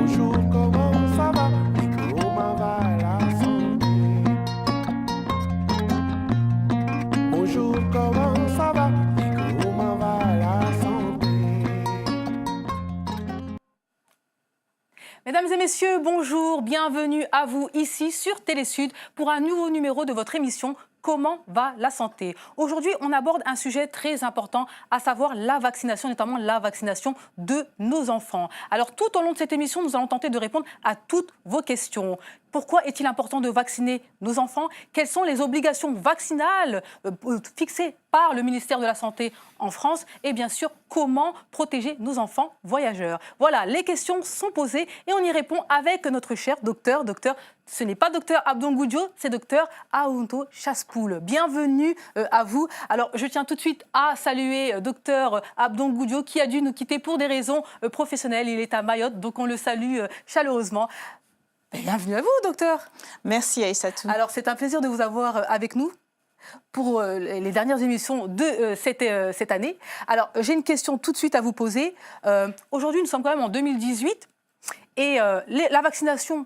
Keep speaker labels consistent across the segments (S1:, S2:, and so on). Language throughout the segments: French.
S1: Bonjour, comment ça va? Et comment va la santé? Bonjour, comment ça va? Et comment va la santé?
S2: Mesdames et messieurs, bonjour, bienvenue à vous ici sur Télésud pour un nouveau numéro de votre émission Comment va la santé? Aujourd'hui, on aborde un sujet très important, à savoir la vaccination, notamment la vaccination de nos enfants. Alors, tout au long de cette émission, nous allons tenter de répondre à toutes vos questions. Pourquoi est-il important de vacciner nos enfants? Quelles sont les obligations vaccinales fixées par le ministère de la Santé en France? Et bien sûr, comment protéger nos enfants voyageurs? Voilà, les questions sont posées et on y répond avec notre cher docteur. Ce n'est pas docteur Abdon Goudio, c'est docteur Aounto Chaspoul. Bienvenue à vous. Alors, je tiens tout de suite à saluer docteur Abdon Goudio qui a dû nous quitter pour des raisons professionnelles. Il est à Mayotte, donc on le salue chaleureusement. Bienvenue à vous, docteur.
S3: Merci Aïssatou.
S2: Alors, c'est un plaisir de vous avoir avec nous pour les dernières émissions de cette année. Alors, j'ai une question tout de suite à vous poser. Aujourd'hui, nous sommes quand même en 2018 et la vaccination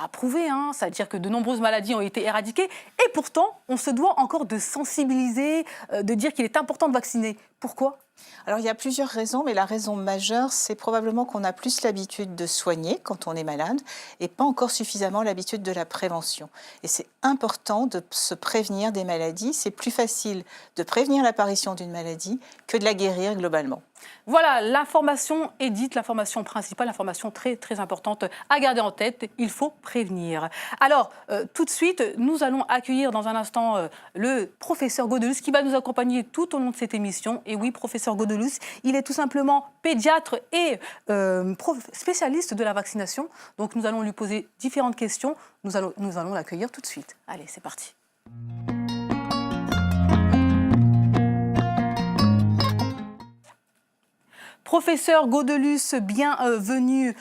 S2: a prouvé, c'est-à-dire que de nombreuses maladies ont été éradiquées et pourtant, on se doit encore de sensibiliser, de dire qu'il est important de vacciner. Pourquoi ?
S3: Alors, il y a plusieurs raisons, mais la raison majeure, c'est probablement qu'on a plus l'habitude de soigner quand on est malade et pas encore suffisamment l'habitude de la prévention. Et c'est important de se prévenir des maladies. C'est plus facile de prévenir l'apparition d'une maladie que de la guérir globalement.
S2: Voilà, l'information est dite, l'information principale, l'information très, très importante à garder en tête. Il faut prévenir. Alors, tout de suite, nous allons accueillir dans un instant le professeur Godelus qui va nous accompagner tout au long de cette émission. Et oui, professeur Godelus, il est tout simplement pédiatre et spécialiste de la vaccination. Donc, nous allons lui poser différentes questions. Nous allons l'accueillir tout de suite. Allez, c'est parti. Professeur Godelus, bienvenue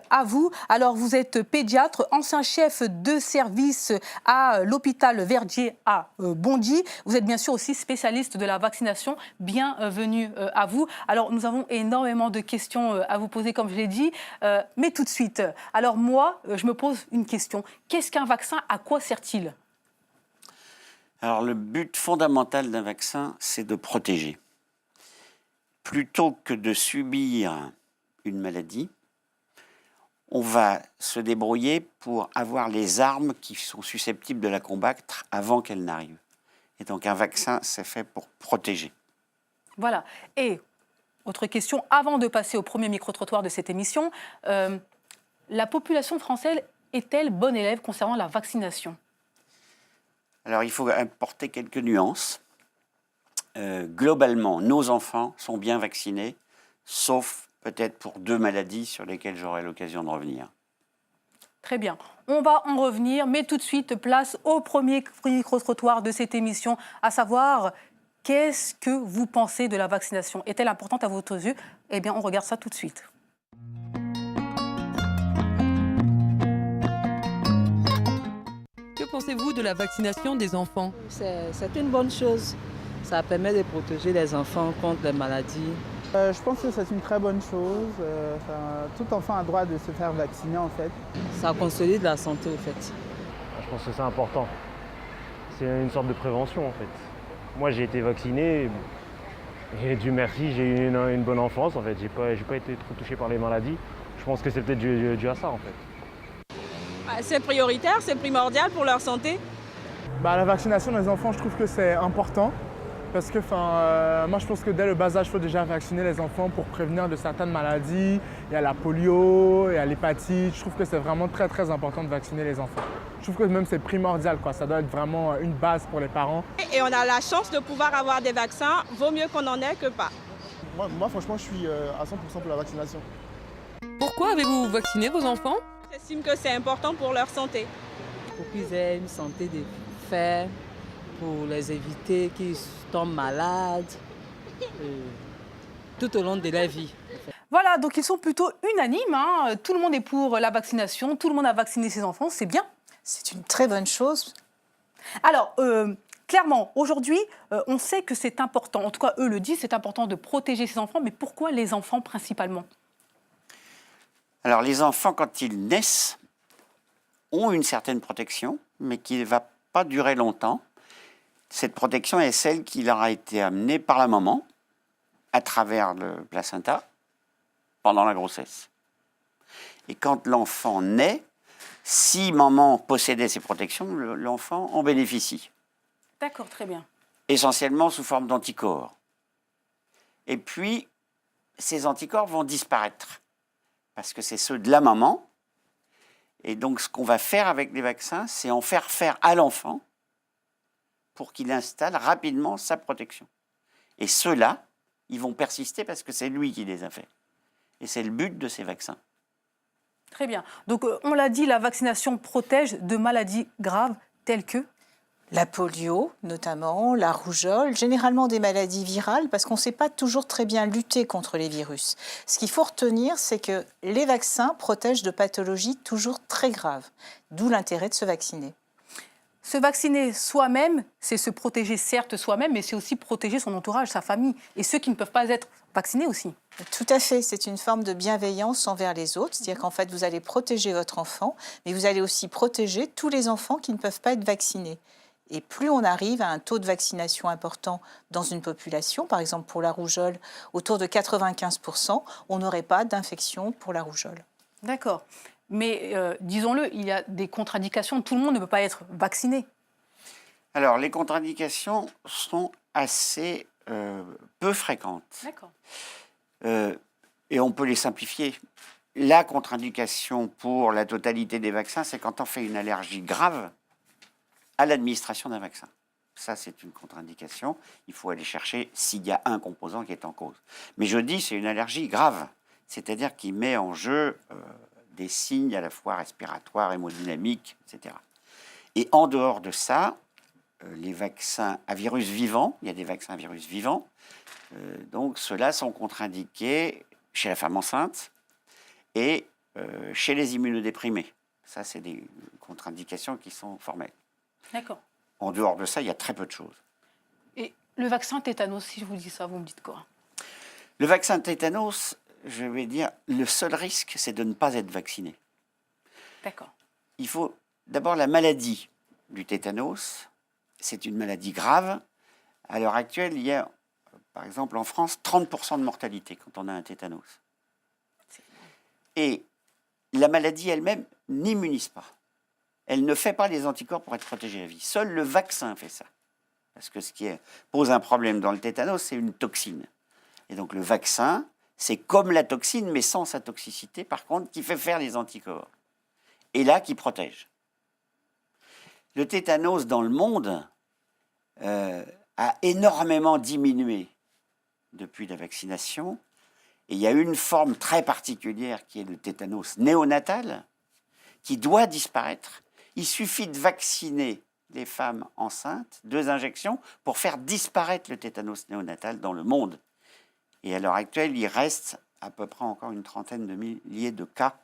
S2: à vous. Alors, vous êtes pédiatre, ancien chef de service à l'hôpital Verdier à Bondy. Vous êtes bien sûr aussi spécialiste de la vaccination. Bienvenue à vous. Alors, nous avons énormément de questions à vous poser, comme je l'ai dit. Mais tout de suite, alors moi, je me pose une question. Qu'est-ce qu'un vaccin? À quoi sert-il?
S4: Alors, le but fondamental d'un vaccin, c'est de protéger. Plutôt que de subir une maladie, on va se débrouiller pour avoir les armes qui sont susceptibles de la combattre avant qu'elle n'arrive. Et donc un vaccin, c'est fait pour protéger.
S2: Voilà. Et autre question, avant de passer au premier micro-trottoir de cette émission, la population française est-elle bonne élève concernant la vaccination?
S4: Alors il faut apporter quelques nuances. Globalement, nos enfants sont bien vaccinés, sauf peut-être pour 2 maladies sur lesquelles j'aurai l'occasion de revenir.
S2: Très bien. On va en revenir, mais tout de suite, place au premier micro-trottoir de cette émission, à savoir, qu'est-ce que vous pensez de la vaccination? Est-elle importante à votre yeux? Eh bien, on regarde ça tout de suite.
S5: Que pensez-vous de la vaccination des enfants?
S6: C'est une bonne chose. Ça permet de protéger les enfants contre les maladies.
S7: Je pense que c'est une très bonne chose. Tout enfant a droit de se faire vacciner en fait.
S6: Ça consolide la santé au fait.
S8: Je pense que c'est important. C'est une sorte de prévention en fait. Moi j'ai été vacciné et Dieu merci j'ai eu une bonne enfance en fait. J'ai pas été trop touché par les maladies. Je pense que c'est peut-être dû à ça en fait.
S9: C'est prioritaire, c'est primordial pour leur santé.
S7: La vaccination des enfants, je trouve que c'est important. Parce que moi je pense que dès le bas âge, il faut déjà vacciner les enfants pour prévenir de certaines maladies. Il y a la polio, il y a l'hépatite. Je trouve que c'est vraiment très très important de vacciner les enfants. Je trouve que même c'est primordial, quoi. Ça doit être vraiment une base pour les parents.
S9: Et on a la chance de pouvoir avoir des vaccins, vaut mieux qu'on en ait que pas.
S10: Moi franchement je suis à 100% pour la vaccination.
S5: Pourquoi avez-vous vacciné vos enfants?
S9: J'estime que c'est important pour leur santé.
S6: Pour qu'ils aient une santé de fer, pour les éviter qu'ils tombent malades tout au long de leur vie.
S2: Voilà, donc ils sont plutôt unanimes. Tout le monde est pour la vaccination, tout le monde a vacciné ses enfants, c'est bien.
S3: C'est une très bonne chose.
S2: Alors, clairement, aujourd'hui, on sait que c'est important, en tout cas eux le disent, c'est important de protéger ses enfants, mais pourquoi les enfants principalement?
S4: Alors les enfants, quand ils naissent, ont une certaine protection, mais qui ne va pas durer longtemps. Cette protection est celle qui leur a été amenée par la maman, à travers le placenta, pendant la grossesse. Et quand l'enfant naît, si maman possédait ces protections, l'enfant en bénéficie.
S2: D'accord, très bien.
S4: Essentiellement sous forme d'anticorps. Et puis, ces anticorps vont disparaître, parce que c'est ceux de la maman. Et donc, ce qu'on va faire avec les vaccins, c'est en faire à l'enfant pour qu'il installe rapidement sa protection. Et ceux-là, ils vont persister parce que c'est lui qui les a faits. Et c'est le but de ces vaccins.
S2: Très bien. Donc, on l'a dit, la vaccination protège de maladies graves telles que
S3: la polio, notamment, la rougeole, généralement des maladies virales, parce qu'on ne sait pas toujours très bien lutter contre les virus. Ce qu'il faut retenir, c'est que les vaccins protègent de pathologies toujours très graves, d'où l'intérêt de se vacciner.
S2: Se vacciner soi-même, c'est se protéger certes soi-même, mais c'est aussi protéger son entourage, sa famille, et ceux qui ne peuvent pas être vaccinés aussi.
S3: Tout à fait, c'est une forme de bienveillance envers les autres, c'est-à-dire qu'en fait, vous allez protéger votre enfant, mais vous allez aussi protéger tous les enfants qui ne peuvent pas être vaccinés. Et plus on arrive à un taux de vaccination important dans une population, par exemple pour la rougeole, autour de 95%, on n'aurait pas d'infection pour la rougeole.
S2: D'accord. Mais disons-le, il y a des contre-indications. Tout le monde ne peut pas être vacciné.
S4: Alors, les contre-indications sont assez peu fréquentes.
S2: D'accord.
S4: Et on peut les simplifier. La contre-indication pour la totalité des vaccins, c'est quand on fait une allergie grave à l'administration d'un vaccin. Ça, c'est une contre-indication. Il faut aller chercher s'il y a un composant qui est en cause. Mais je dis, c'est une allergie grave, c'est-à-dire qui met en jeu des signes à la fois respiratoires, hémodynamiques, etc. Et en dehors de ça, les vaccins à virus vivant, il y a des vaccins à virus vivant, donc ceux-là sont contre-indiqués chez la femme enceinte et chez les immunodéprimés. Ça, c'est des contre-indications qui sont formelles.
S2: D'accord.
S4: En dehors de ça, il y a très peu de choses.
S2: Et le vaccin tétanos, si je vous dis ça, vous me dites quoi?
S4: Le vaccin tétanos, je vais dire, le seul risque, c'est de ne pas être vacciné.
S2: D'accord.
S4: Il faut d'abord la maladie du tétanos. C'est une maladie grave. À l'heure actuelle, il y a, par exemple, en France, 30% de mortalité quand on a un tétanos. Et la maladie elle-même n'immunise pas. Elle ne fait pas les anticorps pour être protégée à vie. Seul le vaccin fait ça. Parce que ce qui pose un problème dans le tétanos, c'est une toxine. Et donc le vaccin, c'est comme la toxine, mais sans sa toxicité, par contre, qui fait faire les anticorps. Et là, qui protège. Le tétanos dans le monde a énormément diminué depuis la vaccination. Et il y a une forme très particulière qui est le tétanos néonatal, qui doit disparaître. Il suffit de vacciner les femmes enceintes, 2 injections, pour faire disparaître le tétanos néonatal dans le monde. Et à l'heure actuelle, il reste à peu près encore une trentaine de milliers de cas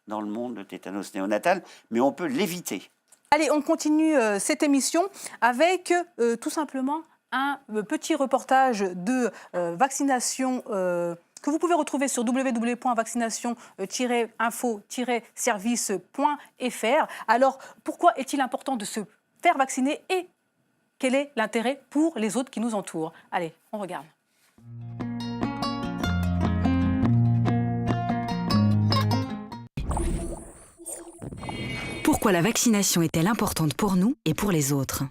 S4: dans le monde de tétanos néonatal, mais on peut l'éviter.
S2: Allez, on continue cette émission avec tout simplement un petit reportage de vaccination que vous pouvez retrouver sur www.vaccination-info-service.fr. Alors, pourquoi est-il important de se faire vacciner et quel est l'intérêt pour les autres qui nous entourent? Allez, on regarde.
S11: Pourquoi la vaccination est-elle importante pour nous et pour les autres?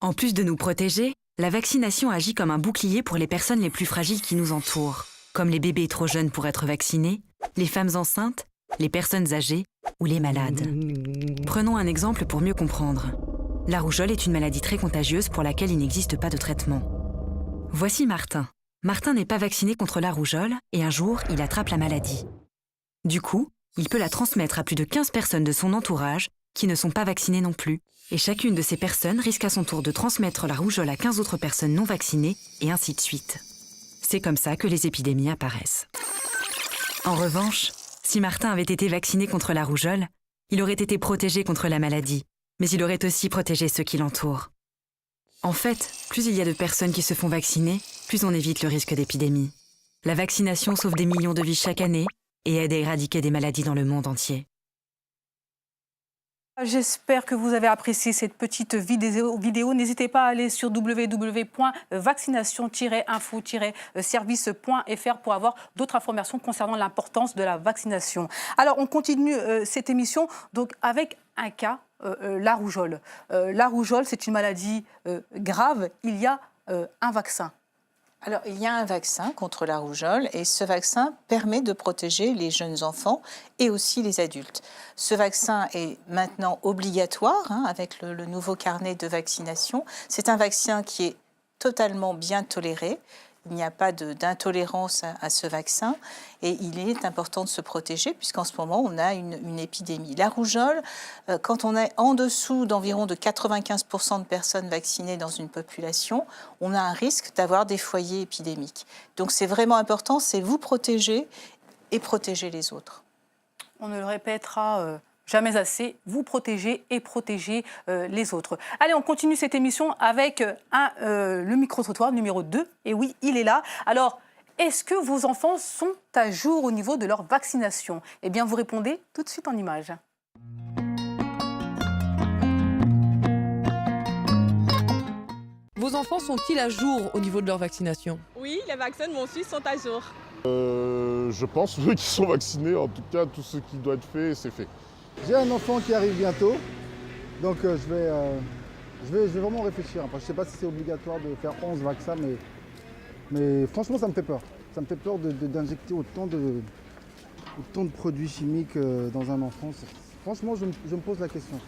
S11: En plus de nous protéger, la vaccination agit comme un bouclier pour les personnes les plus fragiles qui nous entourent, comme les bébés trop jeunes pour être vaccinés, les femmes enceintes, les personnes âgées ou les malades. Prenons un exemple pour mieux comprendre. La rougeole est une maladie très contagieuse pour laquelle il n'existe pas de traitement. Voici Martin. Martin n'est pas vacciné contre la rougeole et un jour, il attrape la maladie. Du coup, il peut la transmettre à plus de 15 personnes de son entourage qui ne sont pas vaccinées non plus. Et chacune de ces personnes risque à son tour de transmettre la rougeole à 15 autres personnes non vaccinées et ainsi de suite. C'est comme ça que les épidémies apparaissent. En revanche, si Martin avait été vacciné contre la rougeole, il aurait été protégé contre la maladie, mais il aurait aussi protégé ceux qui l'entourent. En fait, plus il y a de personnes qui se font vacciner, plus on évite le risque d'épidémie. La vaccination sauve des millions de vies chaque année et aide à éradiquer des maladies dans le monde entier.
S2: J'espère que vous avez apprécié cette petite vidéo. N'hésitez pas à aller sur www.vaccination-info-service.fr pour avoir d'autres informations concernant l'importance de la vaccination. Alors, on continue cette émission donc, avec un cas, la rougeole. La rougeole, c'est une maladie grave. Il y a un vaccin.
S3: Alors, il y a un vaccin contre la rougeole et ce vaccin permet de protéger les jeunes enfants et aussi les adultes. Ce vaccin est maintenant obligatoire avec le nouveau carnet de vaccination. C'est un vaccin qui est totalement bien toléré. Il n'y a pas d'intolérance à ce vaccin et il est important de se protéger puisqu'en ce moment, on a une épidémie. La rougeole, quand on est en dessous d'environ de 95% de personnes vaccinées dans une population, on a un risque d'avoir des foyers épidémiques. Donc c'est vraiment important, c'est vous protéger et protéger les autres.
S2: On ne le répétera jamais assez, vous protéger et protéger les autres. Allez, on continue cette émission avec le micro-trottoir numéro 2. Et oui, il est là. Alors, est-ce que vos enfants sont à jour au niveau de leur vaccination? Eh bien, vous répondez tout de suite en images.
S5: Vos enfants sont-ils à jour au niveau de leur vaccination?
S9: Oui, les vaccins de mon fils sont à jour.
S10: Je pense ceux qui sont vaccinés, en tout cas, tout ce qui doit être fait, c'est fait.
S12: J'ai un enfant qui arrive bientôt, donc je vais vraiment réfléchir. Enfin, je ne sais pas si c'est obligatoire de faire 11 vaccins, mais franchement, ça me fait peur. Ça me fait peur d'injecter autant de produits chimiques dans un enfant. Franchement, je me pose la question.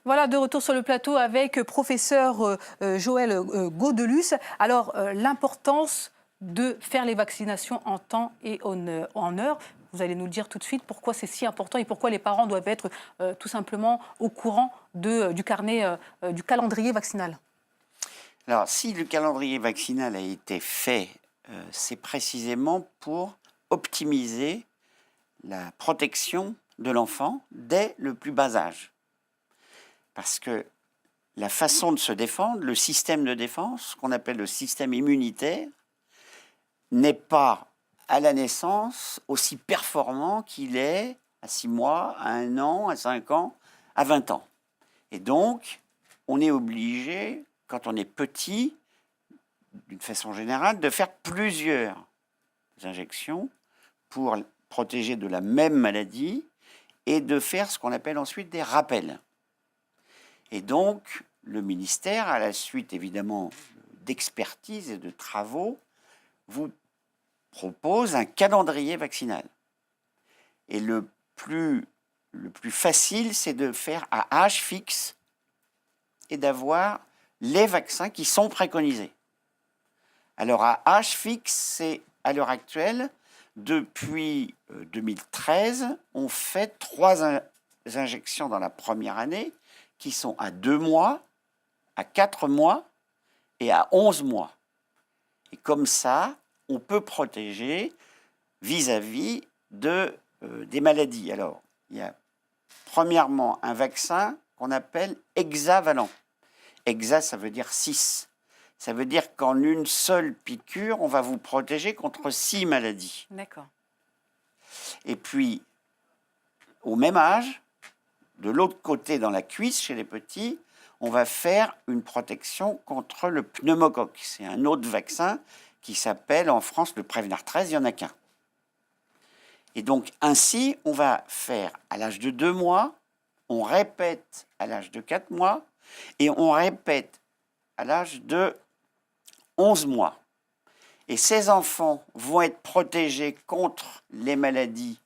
S2: Voilà, de retour sur le plateau avec professeur Joël Gaudelus. Alors, l'importance de faire les vaccinations en temps et en heure. Vous allez nous le dire tout de suite pourquoi c'est si important et pourquoi les parents doivent être tout simplement au courant du calendrier vaccinal.
S4: Alors, si le calendrier vaccinal a été fait, c'est précisément pour optimiser la protection de l'enfant dès le plus bas âge. Parce que la façon de se défendre, le système de défense, qu'on appelle le système immunitaire, n'est pas à la naissance aussi performant qu'il est à 6 mois, à 1 an, à 5 ans, à 20 ans. Et donc, on est obligé, quand on est petit, d'une façon générale, de faire plusieurs injections pour protéger de la même maladie et de faire ce qu'on appelle ensuite des rappels. Et donc, le ministère, à la suite évidemment d'expertise et de travaux, vous propose un calendrier vaccinal. Et le plus facile, c'est de faire à âge fixe et d'avoir les vaccins qui sont préconisés. Alors, à âge fixe, c'est à l'heure actuelle, depuis 2013, on fait 3 injections dans la première année qui sont à 2 mois, à 4 mois et à 11 mois. Et comme ça, on peut protéger vis-à-vis des maladies. Alors, il y a premièrement un vaccin qu'on appelle hexavalent. Hexa, ça veut dire 6. Ça veut dire qu'en une seule piqûre, on va vous protéger contre 6 maladies.
S2: D'accord.
S4: Et puis, au même âge, de l'autre côté, dans la cuisse, chez les petits, on va faire une protection contre le pneumocoque. C'est un autre vaccin qui s'appelle en France le Prévenir 13, il n'y en a qu'un. Et donc, ainsi, on va faire à l'âge de 2 mois, on répète à l'âge de 4 mois, et on répète à l'âge de 11 mois. Et ces enfants vont être protégés contre les maladies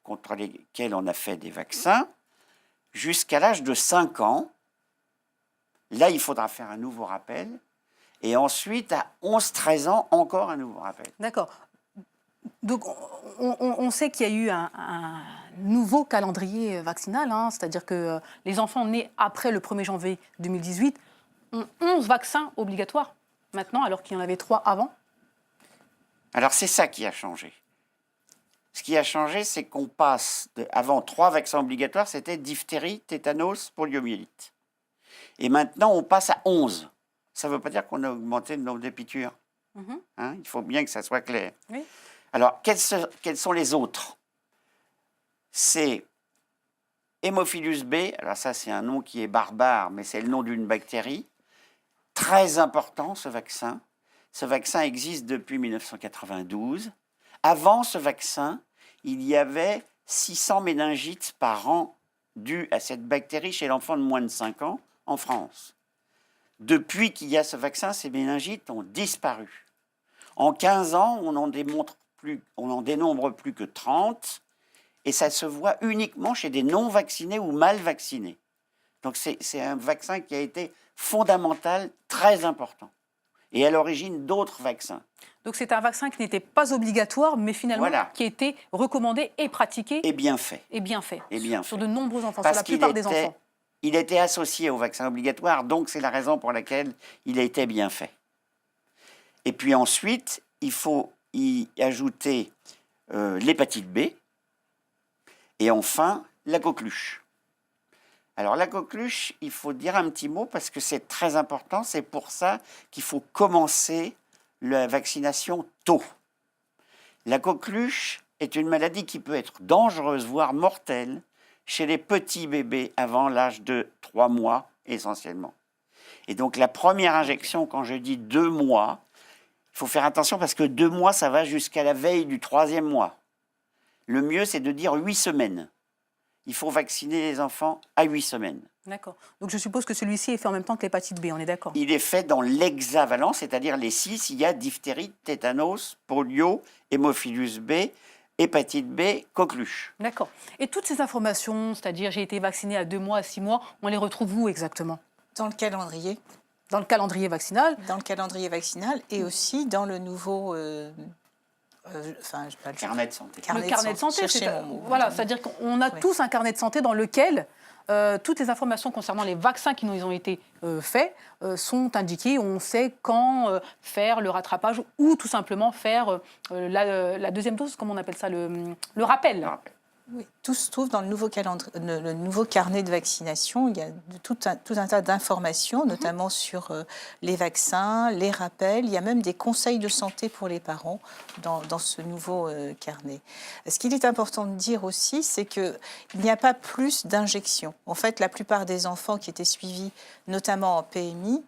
S4: contre lesquelles on a fait des vaccins jusqu'à l'âge de 5 ans. Là, il faudra faire un nouveau rappel. Et ensuite, à 11-13 ans, encore un nouveau rappel.
S2: D'accord. Donc, on sait qu'il y a eu un nouveau calendrier vaccinal, c'est-à-dire que les enfants nés après le 1er janvier 2018 ont 11 vaccins obligatoires maintenant, alors qu'il y en avait 3 avant.
S4: Alors, c'est ça qui a changé. Ce qui a changé, c'est qu'on passe avant 3 vaccins obligatoires, c'était diphtérie, tétanos, poliomyélite. Et maintenant, on passe à 11. Ça ne veut pas dire qu'on a augmenté le nombre de piqûres. Il faut bien que ça soit clair.
S2: Oui.
S4: Alors, quels sont les autres? C'est Hémophilus B, alors ça c'est un nom qui est barbare, mais c'est le nom d'une bactérie. Très important ce vaccin. Ce vaccin existe depuis 1992. Avant ce vaccin, il y avait 600 méningites par an dues à cette bactérie chez l'enfant de moins de 5 ans en France. Depuis qu'il y a ce vaccin, ces méningites ont disparu. En 15 ans, on n'en dénombre plus que 30, et ça se voit uniquement chez des non-vaccinés ou mal vaccinés. Donc c'est un vaccin qui a été fondamental, très important, et à l'origine d'autres vaccins.
S2: Donc c'est un vaccin qui n'était pas obligatoire, mais finalement qui a été recommandé et pratiqué.
S4: Et bien fait.
S2: Et bien fait.
S4: Et bien
S2: sur
S4: fait.
S2: de nombreux enfants,
S4: Parce
S2: sur la plupart des enfants.
S4: Il était associé au vaccin obligatoire, donc c'est la raison pour laquelle il a été bien fait. Et puis ensuite, il faut y ajouter l'hépatite B et enfin la coqueluche. Alors la coqueluche, il faut dire un petit mot parce que c'est très important, c'est pour ça qu'il faut commencer la vaccination tôt. La coqueluche est une maladie qui peut être dangereuse, voire mortelle, chez les petits bébés avant l'âge de 3 mois essentiellement. Et donc la première injection, quand je dis 2 mois, il faut faire attention parce que 2 mois, ça va jusqu'à la veille du 3e mois. Le mieux, c'est de dire 8 semaines. Il faut vacciner les enfants à 8 semaines.
S2: D'accord. Donc je suppose que celui-ci est fait en même temps que l'hépatite B, on est d'accord?
S4: Il est fait dans l'hexavalent, c'est-à-dire les 6, il y a diphtérie, tétanos, polio, hémophilus B, hépatite B, coqueluche.
S2: D'accord. Et toutes ces informations, c'est-à-dire j'ai été vacciné à 2 mois, à 6 mois, on les retrouve où exactement?
S3: Dans le calendrier.
S2: Dans le calendrier vaccinal?
S3: Dans le calendrier vaccinal et aussi dans le nouveau...
S4: carnet de santé.
S2: Le carnet de santé,
S3: voilà,
S2: c'est-à-dire qu'on a tous un carnet de santé dans lequel toutes les informations concernant les vaccins qui nous ont été faits sont indiquées. On sait quand faire le rattrapage ou tout simplement faire la deuxième dose, comment on appelle ça, le rappel.
S3: Oui, tout se trouve dans le nouveau, le nouveau carnet de vaccination. Il y a tout un tas d'informations, notamment sur les vaccins, les rappels. Il y a même des conseils de santé pour les parents dans ce nouveau carnet. Ce qu'il est important de dire aussi, c'est qu'il n'y a pas plus d'injections. En fait, la plupart des enfants qui étaient suivis, notamment en PMI,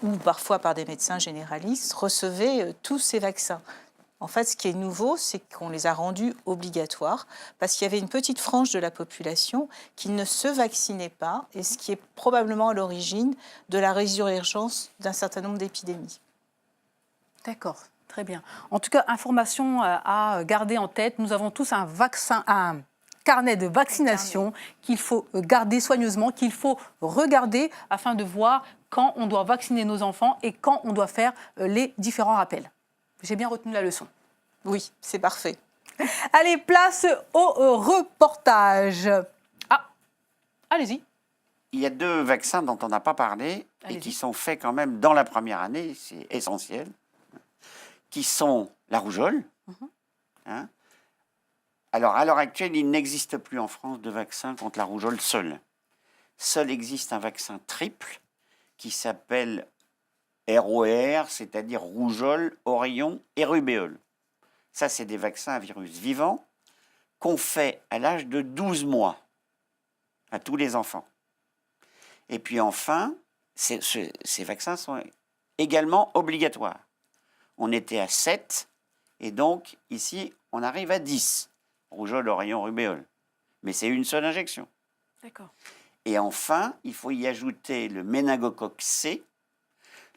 S3: ou parfois par des médecins généralistes, recevaient tous ces vaccins. En fait, ce qui est nouveau, c'est qu'on les a rendus obligatoires parce qu'il y avait une petite frange de la population qui ne se vaccinait pas et ce qui est probablement à l'origine de la résurgence d'un certain nombre d'épidémies.
S2: D'accord, très bien. En tout cas, information à garder en tête. Nous avons tous un carnet de vaccination qu'il faut garder soigneusement, qu'il faut regarder afin de voir quand on doit vacciner nos enfants et quand on doit faire les différents rappels. J'ai bien retenu la leçon.
S3: Oui, c'est parfait.
S2: Allez, place au reportage. Ah, allez-y.
S4: Il y a 2 vaccins dont on n'a pas parlé et qui sont faits quand même dans la première année, c'est essentiel, qui sont la rougeole. Hein. Alors, à l'heure actuelle, il n'existe plus en France de vaccin contre la rougeole seul. Seul existe un vaccin triple qui s'appelle ROR, c'est-à-dire rougeole, oreillon et rubéole. Ça, c'est des vaccins à virus vivants qu'on fait à l'âge de 12 mois à tous les enfants. Et puis enfin, ces vaccins sont également obligatoires. On était à 7 et donc ici, on arrive à 10. Rougeole, oreillon, rubéole. Mais c'est une seule injection.
S2: D'accord.
S4: Et enfin, il faut y ajouter le méningocoque C.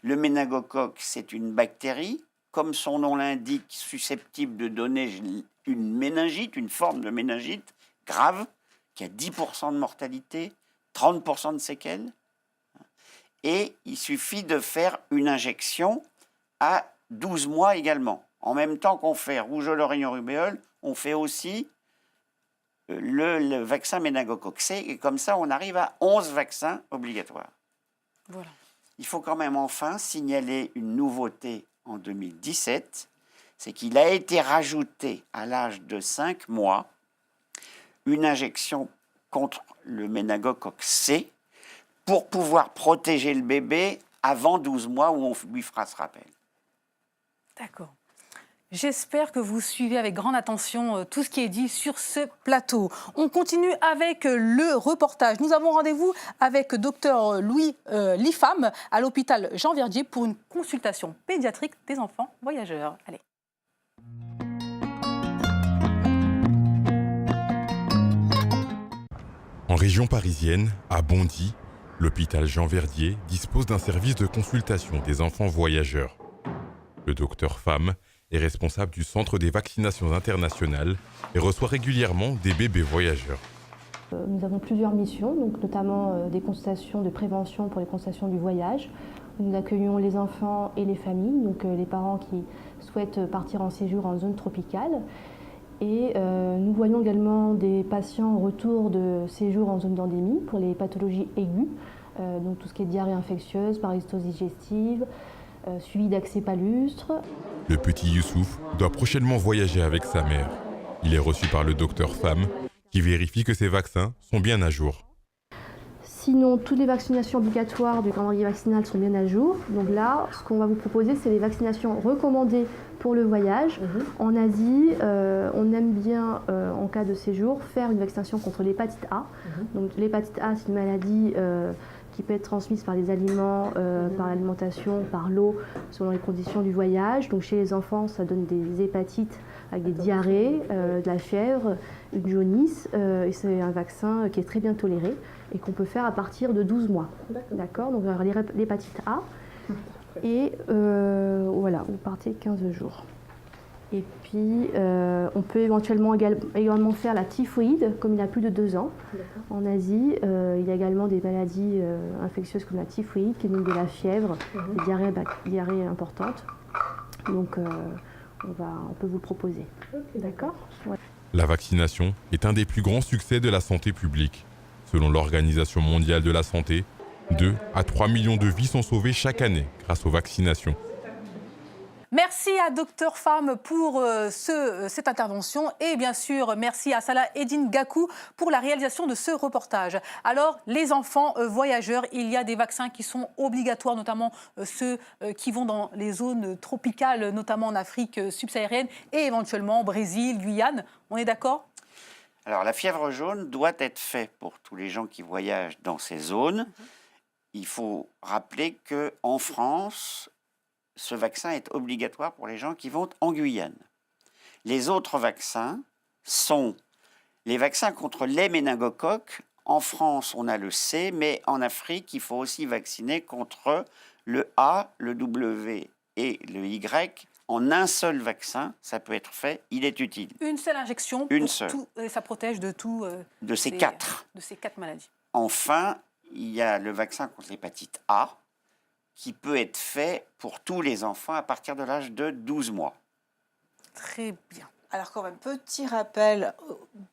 S4: Le méningocoque, c'est une bactérie, comme son nom l'indique, susceptible de donner une méningite, une forme de méningite grave, qui a 10% de mortalité, 30% de séquelles. Et il suffit de faire une injection à 12 mois également. En même temps qu'on fait rougeole, oreillon, rubéole, on fait aussi le vaccin méningocoque C. Et comme ça, on arrive à 11 vaccins obligatoires.
S2: Voilà.
S4: Il faut quand même enfin signaler une nouveauté en 2017, c'est qu'il a été rajouté à l'âge de 5 mois une injection contre le méningocoque C pour pouvoir protéger le bébé avant 12 mois où on lui fera ce rappel.
S2: D'accord. J'espère que vous suivez avec grande attention tout ce qui est dit sur ce plateau. On continue avec le reportage. Nous avons rendez-vous avec Dr Louis Lifam à l'hôpital Jean Verdier pour une consultation pédiatrique des enfants voyageurs. Allez.
S13: En région parisienne, à Bondy, l'hôpital Jean Verdier dispose d'un service de consultation des enfants voyageurs. Le docteur Pham est responsable du centre des vaccinations internationales et reçoit régulièrement des bébés voyageurs.
S14: Nous avons plusieurs missions, donc notamment des consultations de prévention pour les consultations du voyage. Nous accueillons les enfants et les familles, donc les parents qui souhaitent partir en séjour en zone tropicale. Et nous voyons également des patients en retour de séjour en zone d'endémie pour les pathologies aiguës, donc tout ce qui est diarrhée infectieuse, parasitose digestive, suivi d'accès palustre.
S13: Le petit Youssouf doit prochainement voyager avec sa mère. Il est reçu par le docteur Pham qui vérifie que ses vaccins sont bien à jour.
S14: Sinon, toutes les vaccinations obligatoires du calendrier vaccinal sont bien à jour. Donc là, ce qu'on va vous proposer, c'est les vaccinations recommandées pour le voyage. En Asie, on aime bien, en cas de séjour, faire une vaccination contre l'hépatite A. Donc l'hépatite A, c'est une maladie qui peut être transmise par les aliments, par l'alimentation, par l'eau, selon les conditions du voyage. Donc chez les enfants, ça donne des hépatites avec des diarrhées, de la fièvre, une jaunisse. Et c'est un vaccin qui est très bien toléré et qu'on peut faire à partir de 12 mois. D'accord. Donc l'hépatite A. Et voilà, vous partez 15 jours. Et puis, on peut éventuellement également faire la typhoïde, comme il a plus de 2 ans. En Asie, il y a également des maladies infectieuses comme la typhoïde, qui donne de la fièvre, des diarrhées importantes. Donc, on peut vous le proposer. D'accord. Ouais.
S13: La vaccination est un des plus grands succès de la santé publique. Selon l'Organisation mondiale de la santé, 2 à 3 millions de vies sont sauvées chaque année grâce aux vaccinations.
S2: Merci à Dr Pham pour cette intervention et bien sûr merci à Salah Eddine Gakou pour la réalisation de ce reportage. Alors les enfants voyageurs, il y a des vaccins qui sont obligatoires, notamment ceux qui vont dans les zones tropicales, notamment en Afrique subsaharienne et éventuellement au Brésil, Guyane. On est d'accord ?
S4: Alors la fièvre jaune doit être faite pour tous les gens qui voyagent dans ces zones. Il faut rappeler qu'en France, ce vaccin est obligatoire pour les gens qui vont en Guyane. Les autres vaccins sont les vaccins contre les méningocoques. En France, on a le C, mais en Afrique, il faut aussi vacciner contre le A, le W et le Y. En un seul vaccin, ça peut être fait, il est utile.
S2: Une seule injection,
S4: Une seule.
S2: Et ça protège de tout.
S4: De ces 4.
S2: De ces 4 maladies.
S4: Enfin, il y a le vaccin contre l'hépatite A, qui peut être fait pour tous les enfants à partir de l'âge de 12 mois.
S2: Très bien.
S3: Alors quand même, petit rappel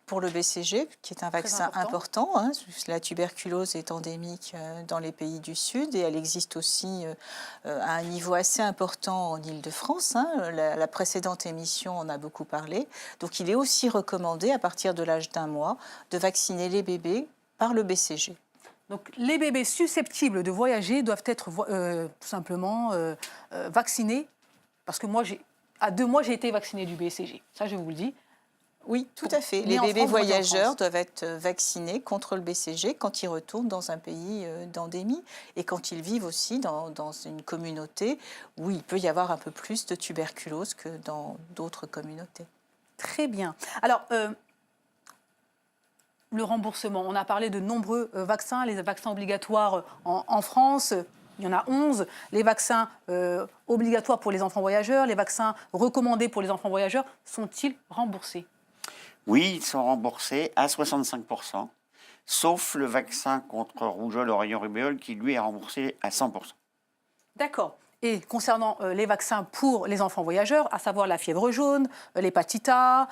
S3: pour le BCG, qui est un vaccin important. La tuberculose est endémique dans les pays du Sud et elle existe aussi à un niveau assez important en Île-de-France. La précédente émission en a beaucoup parlé. Donc il est aussi recommandé, à partir de l'âge d'1 mois, de vacciner les bébés par le BCG.
S2: Donc, les bébés susceptibles de voyager doivent être tout simplement vaccinés. Parce que moi, à 2 mois, j'ai été vaccinée du BCG. Ça, je vous le dis.
S3: Oui, tout à fait. Les bébés voyageurs doivent être vaccinés contre le BCG quand ils retournent dans un pays d'endémie et quand ils vivent aussi dans une communauté où il peut y avoir un peu plus de tuberculose que dans d'autres communautés.
S2: Très bien. Alors, le remboursement, on a parlé de nombreux vaccins, les vaccins obligatoires en France, il y en a 11, les vaccins obligatoires pour les enfants voyageurs, les vaccins recommandés pour les enfants voyageurs, sont-ils remboursés ?
S4: Oui, ils sont remboursés à 65%, sauf le vaccin contre rougeole, oreillon, rubéole qui lui est remboursé à 100%.
S2: D'accord. Et concernant les vaccins pour les enfants voyageurs, à savoir la fièvre jaune, l'hépatite A...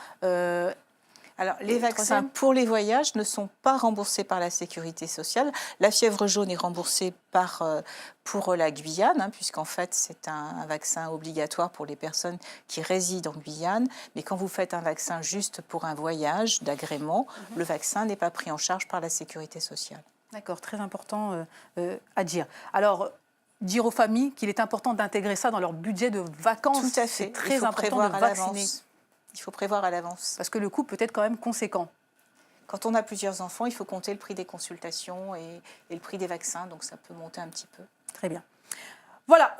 S3: Alors, les vaccins pour les voyages ne sont pas remboursés par la Sécurité sociale. La fièvre jaune est remboursée pour la Guyane, puisqu'en fait, c'est un vaccin obligatoire pour les personnes qui résident en Guyane. Mais quand vous faites un vaccin juste pour un voyage d'agrément, le vaccin n'est pas pris en charge par la Sécurité sociale.
S2: D'accord, très important à dire. Alors, dire aux familles qu'il est important d'intégrer ça dans leur budget de vacances.
S3: Tout à fait.
S2: C'est très important de vacciner.
S3: Il faut prévoir à l'avance.
S2: Parce que le coût peut être quand même conséquent.
S3: Quand on a plusieurs enfants, il faut compter le prix des consultations et le prix des vaccins, donc ça peut monter un petit peu.
S2: Très bien. Voilà,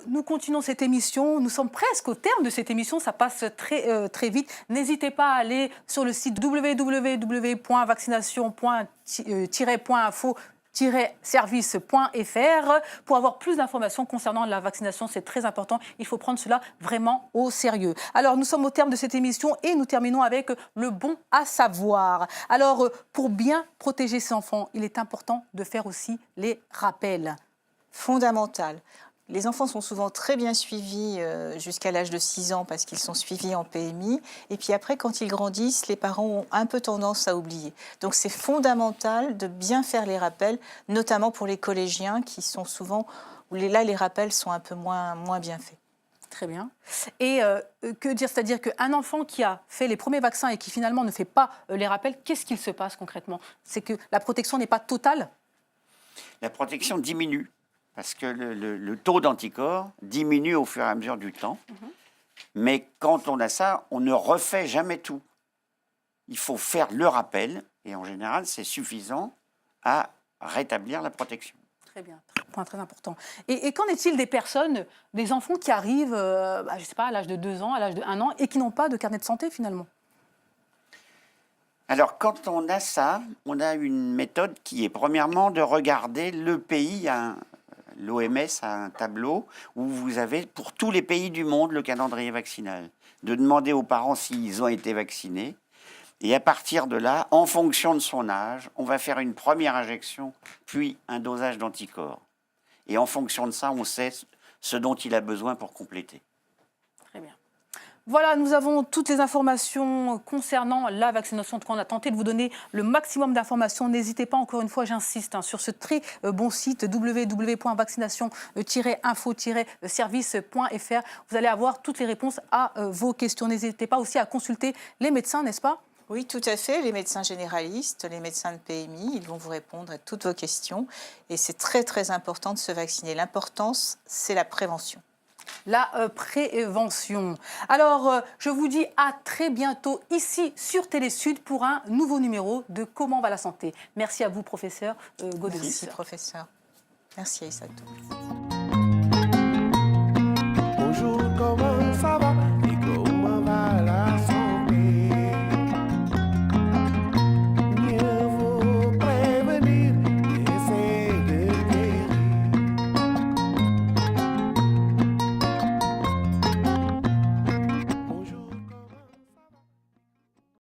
S2: nous continuons cette émission. Nous sommes presque au terme de cette émission, ça passe très vite. N'hésitez pas à aller sur le site www.vaccination.info-service.fr pour avoir plus d'informations concernant la vaccination. C'est très important, il faut prendre cela vraiment au sérieux. Alors, nous sommes au terme de cette émission et nous terminons avec le bon à savoir. Alors, pour bien protéger ses enfants, il est important de faire aussi les rappels.
S3: Fondamental. Les enfants sont souvent très bien suivis jusqu'à l'âge de 6 ans parce qu'ils sont suivis en PMI. Et puis après, quand ils grandissent, les parents ont un peu tendance à oublier. Donc c'est fondamental de bien faire les rappels, notamment pour les collégiens qui sont souvent, où là les rappels sont un peu moins bien faits.
S2: Très bien. Et que dire? C'est-à-dire qu'un enfant qui a fait les premiers vaccins et qui finalement ne fait pas les rappels, qu'est-ce qu'il se passe concrètement? C'est que la protection n'est pas totale?
S4: La protection diminue. Parce que le taux d'anticorps diminue au fur et à mesure du temps. Mais quand on a ça, on ne refait jamais tout. Il faut faire le rappel, et en général, c'est suffisant à rétablir la protection.
S2: Très bien, point très important. Et qu'en est-il des personnes, des enfants qui arrivent, je ne sais pas, à l'âge de 2 ans, à l'âge de 1 an, et qui n'ont pas de carnet de santé finalement?
S4: Alors, quand on a ça, on a une méthode qui est premièrement de regarder le pays. L'OMS a un tableau où vous avez pour tous les pays du monde le calendrier vaccinal. De demander aux parents s'ils ont été vaccinés. Et à partir de là, en fonction de son âge, on va faire une première injection, puis un dosage d'anticorps. Et en fonction de ça, on sait ce dont il a besoin pour compléter.
S2: Très bien. Voilà, nous avons toutes les informations concernant la vaccination. En tout cas, on a tenté de vous donner le maximum d'informations. N'hésitez pas, encore une fois, j'insiste, sur ce très bon site www.vaccination-info-service.fr. Vous allez avoir toutes les réponses à vos questions. N'hésitez pas aussi à consulter les médecins, n'est-ce pas?
S3: Oui, tout à fait. Les médecins généralistes, les médecins de PMI, ils vont vous répondre à toutes vos questions. Et c'est très, très important de se vacciner. L'importance, c'est la prévention.
S2: La prévention. Alors, je vous dis à très bientôt ici sur Télésud pour un nouveau numéro de Comment va la santé. Merci à vous, professeur Godelis.
S3: Merci, professeur. Merci, Aïssatou.